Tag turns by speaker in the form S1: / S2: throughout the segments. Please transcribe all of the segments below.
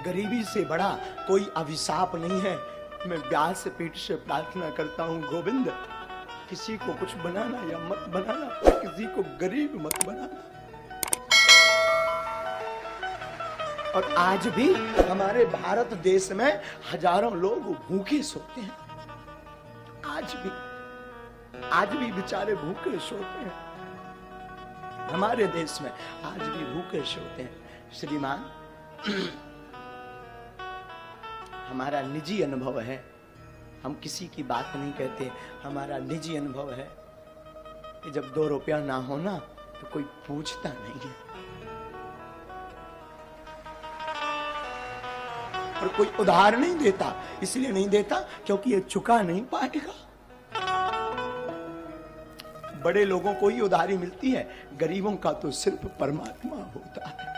S1: गरीबी से बड़ा कोई अभिशाप नहीं है। मैं व्यास पीठ से प्रार्थना करता हूं, गोविंद किसी को कुछ बनाना या मत बनाना, किसी को गरीब मत बनाना। और आज भी हमारे भारत देश में हजारों लोग भूखे सोते हैं। आज भी बेचारे भूखे सोते हैं। हमारे देश में आज भी भूखे सोते हैं। श्रीमान, हमारा निजी अनुभव है, हम किसी की बात नहीं कहते, हमारा निजी अनुभव है कि जब 2 रुपया ना हो ना तो कोई पूछता नहीं है, और कोई उधार नहीं देता। इसलिए नहीं देता क्योंकि ये चुका नहीं पाएगा। बड़े लोगों को ही उधारी मिलती है, गरीबों का तो सिर्फ परमात्मा होता है।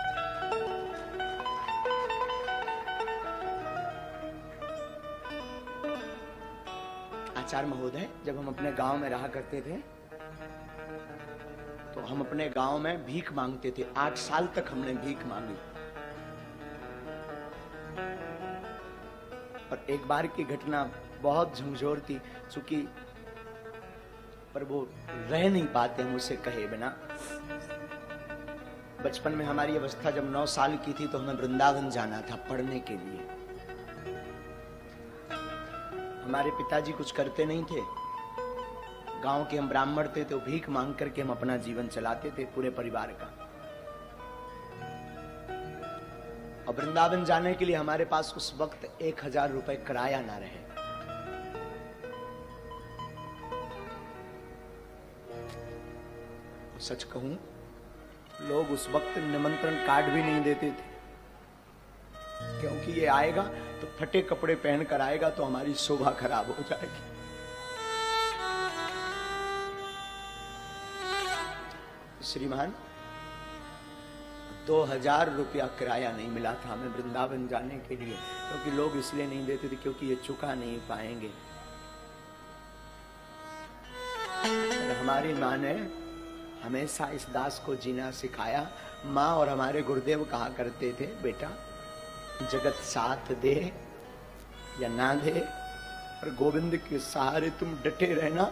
S1: आचार्य महोदय, जब हम अपने गांव में रहा करते थे तो हम अपने गांव में भीख मांगते थे। 8 साल तक हमने भीख मांगी। और एक बार की घटना बहुत झंझोर थी, चूंकि पर वो रह नहीं पाते हम उसे कहे बिना। बचपन में हमारी अवस्था जब 9 साल की थी तो हमें वृंदावन जाना था पढ़ने के लिए। हमारे पिताजी कुछ करते नहीं थे, गांव के हम ब्राह्मण थे, तो भीख मांग करके हम अपना जीवन चलाते थे पूरे परिवार का। और वृंदावन जाने के लिए हमारे पास उस वक्त 1000 रुपए किराया ना रहे। सच कहूं, लोग उस वक्त निमंत्रण कार्ड भी नहीं देते थे, क्योंकि ये आएगा तो फटे कपड़े पहनकर आएगा तो हमारी शोभा खराब हो जाएगी। श्रीमान, 2000 रुपया किराया नहीं मिला था हमें वृंदावन जाने के लिए, क्योंकि लोग इसलिए नहीं देते थे क्योंकि ये चुका नहीं पाएंगे। हमारी माँ ने हमेशा इस दास को जीना सिखाया। माँ और हमारे गुरुदेव कहा करते थे, बेटा जगत साथ दे या ना दे, पर गोविंद के सहारे तुम डटे रहना,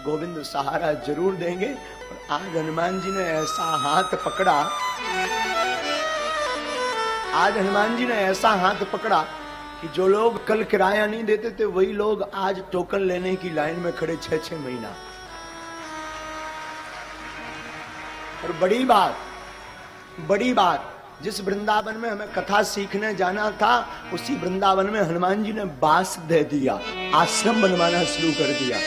S1: गोविंद सहारा जरूर देंगे। और आज हनुमान जी ने ऐसा हाथ पकड़ा, आज हनुमान जी ने ऐसा हाथ पकड़ा कि जो लोग कल किराया नहीं देते थे वही लोग आज टोकन लेने की लाइन में खड़े 6-6 महीना। और बड़ी बात, जिस वृंदावन में हमें कथा सीखने जाना था उसी वृंदावन में हनुमान जी ने बास दे दिया, आश्रम बनवाना शुरू कर दिया।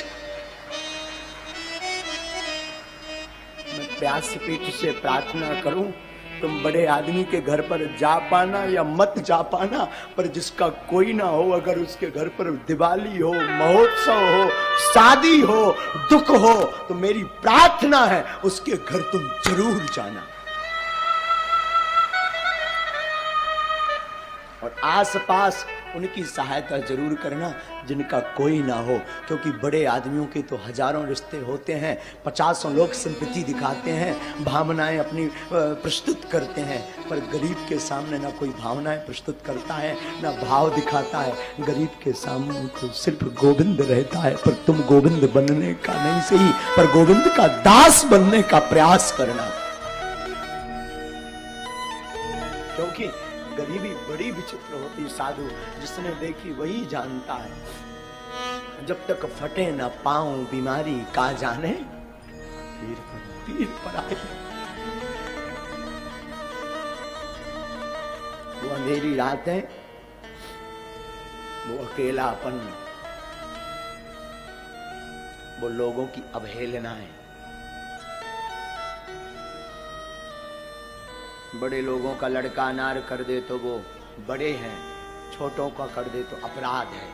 S1: मैं व्यासपीठ से प्रार्थना करूं, तुम बड़े आदमी के घर पर जा पाना या मत जा पाना, पर जिसका कोई ना हो, अगर उसके घर पर दिवाली हो, महोत्सव हो, शादी हो, दुख हो, तो मेरी प्रार्थना है उसके घर तुम जरूर जाना। और आसपास उनकी सहायता जरूर करना जिनका कोई ना हो, क्योंकि बड़े आदमियों के तो हजारों रिश्ते होते हैं, 50 लोग सिंपैथी दिखाते हैं, भावनाएं अपनी प्रस्तुत करते हैं, पर गरीब के सामने ना कोई भावनाएं प्रस्तुत करता है ना भाव दिखाता है। गरीब के सामने तो सिर्फ गोविंद रहता है। पर तुम गोविंद बनने का नहीं सही, पर गोविंद का दास बनने का प्रयास करना, क्योंकि गरीबी बड़ी विचित्र होती। साधु जिसने देखी वही जानता है। जब तक फटे न पाऊं बीमारी का जाने, पीर पर आए। वो अंधेरी रातें, वो अकेलापन, वो लोगों की अवहेलनाएं, बड़े लोगों का लड़का अनार कर दे तो वो बड़े हैं, छोटों का कर दे तो अपराध है,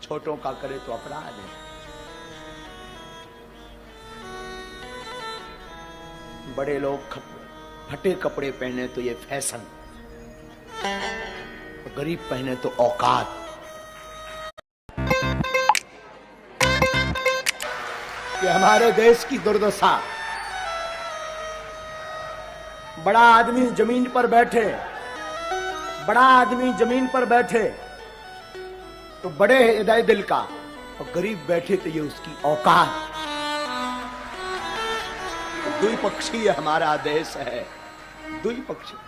S1: छोटों का करे तो अपराध है। बड़े लोग फटे कपड़े पहने तो ये फैशन, गरीब पहने तो औकात। ये हमारे देश की दुर्दशा। बड़ा आदमी जमीन पर बैठे, बड़ा आदमी जमीन पर बैठे तो बड़े हृदय दिल का, और गरीब बैठे तो ये उसकी औकात। तो द्विपक्षीय हमारा देश है, द्विपक्षीय,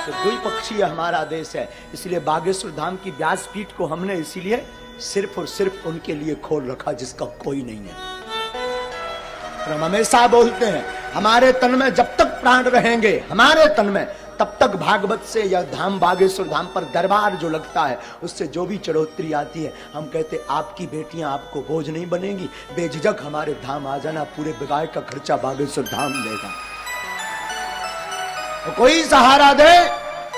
S1: तो द्विपक्षीय हमारा देश है। इसलिए बागेश्वर धाम की व्यासपीठ को हमने इसीलिए सिर्फ और सिर्फ उनके लिए खोल रखा जिसका कोई नहीं है। हम हमेशा बोलते हैं हमारे तन में जब तक प्राण रहेंगे, हमारे तन में, तब तक भागवत से या धाम बागेश्वर धाम पर दरबार जो लगता है उससे जो भी चढ़ोतरी आती है, हम कहते आपकी बेटियां आपको बोझ नहीं बनेंगी, बेझिझक हमारे धाम आ जाना, पूरे बिगाड़ का खर्चा बागेश्वर धाम देगा। तो कोई सहारा दे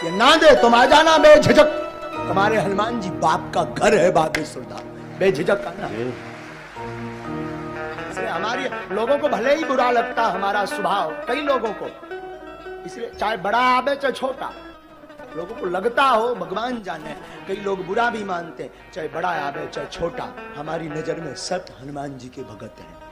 S1: या ना दे, तुम आ जाना बेझिझक। हमारे हनुमान जी बाप का घर है बागेश्वर धाम, बेझिझक आना। हमारी लोगों को भले ही बुरा लगता हमारा स्वभाव, कई लोगों को, इसलिए चाहे बड़ा आवे चाहे छोटा, लोगों को लगता हो, भगवान जाने, कई लोग बुरा भी मानते, चाहे बड़ा आवे चाहे छोटा, हमारी नजर में सब हनुमान जी के भगत हैं।